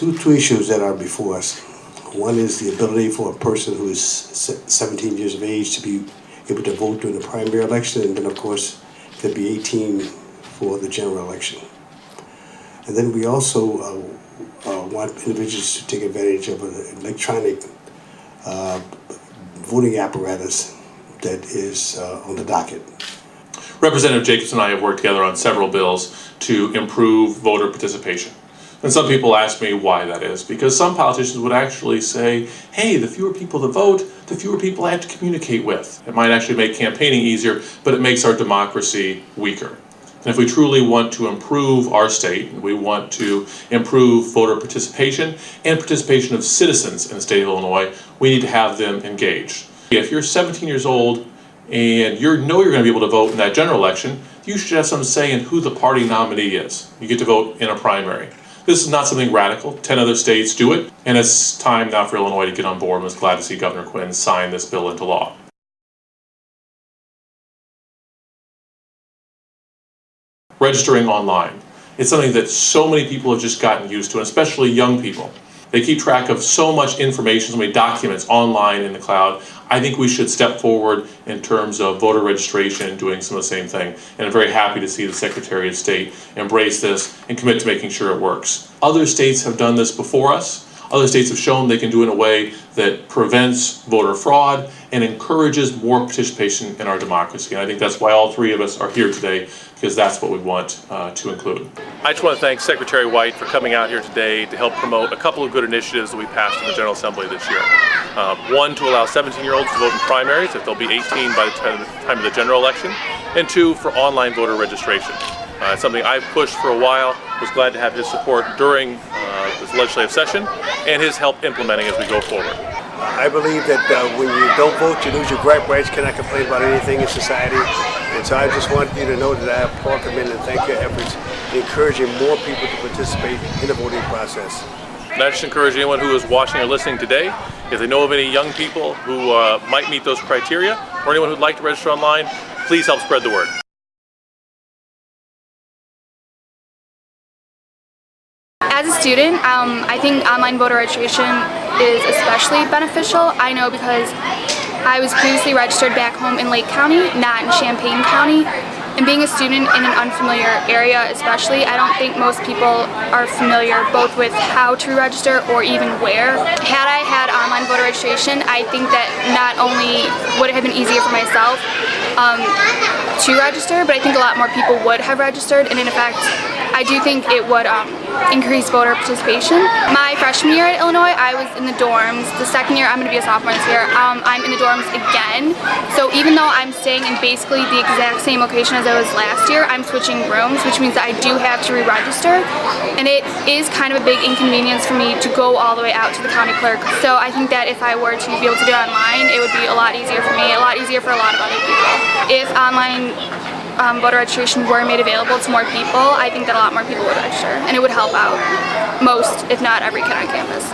Two issues that are before us. One is the ability for a person who is 17 years of age to be able to vote during the primary election, and then of course to be 18 for the general election. And then we also want individuals to take advantage of an electronic voting apparatus that is on the docket. Representative Jakobsson and I have worked together on several bills to improve voter participation. And some people ask me why that is, because some politicians would actually say, hey, the fewer people that vote, the fewer people I have to communicate with. It might actually make campaigning easier, but it makes our democracy weaker. And if we truly want to improve our state, we want to improve voter participation and participation of citizens in the state of Illinois, we need to have them engaged. If you're 17 years old and you know you're going to be able to vote in that general election, you should have some say in who the party nominee is. You get to vote in a primary. This is not something radical. 10 other states do it, and it's time now for Illinois to get on board. I was glad to see Governor Quinn sign this bill into law. Registering online. It's something that so many people have just gotten used to, and especially young people. They keep track of so much information, so many documents online in the cloud. I think we should step forward in terms of voter registration and doing some of the same thing. And I'm very happy to see the Secretary of State embrace this and commit to making sure it works. Other states have done this before us. Other states have shown they can do it in a way that prevents voter fraud and encourages more participation in our democracy. And I think that's why all three of us are here today, because that's what we want to include. I just want to thank Secretary White for coming out here today to help promote a couple of good initiatives that we passed in the General Assembly this year. One, to allow 17-year-olds to vote in primaries if they'll be 18 by the time of the general election, and two, for online voter registration. It's something I've pushed for a while, was glad to have his support during this legislative session and his help implementing as we go forward. I believe that when you don't vote, you lose your gripe rights, cannot complain about anything in society. And so I just want you to know that I applaud them and thank your efforts in encouraging more people to participate in the voting process. And I just encourage anyone who is watching or listening today, if they know of any young people who might meet those criteria, or anyone who'd like to register online, please help spread the word. As a student, I think online voter registration is especially beneficial. I know because I was previously registered back home in Lake County, not in Champaign County. And being a student in an unfamiliar area especially, I don't think most people are familiar both with how to register or even where. Had I had online voter registration, I think that not only would it have been easier for myself to register, but I think a lot more people would have registered, and in effect, I do think it would increase voter participation. My freshman year at Illinois, I was in the dorms. The second year, I'm going to be a sophomore this year, I'm in the dorms again. So even though I'm staying in basically the exact same location as I was last year, I'm switching rooms, which means that I do have to re-register. And it is kind of a big inconvenience for me to go all the way out to the county clerk. So I think that if I were to be able to do it online, it would be a lot easier for me, a lot easier for a lot of other people. If online voter registration were made available to more people, I think that a lot more people would register, and it would help out most, if not every kid on campus.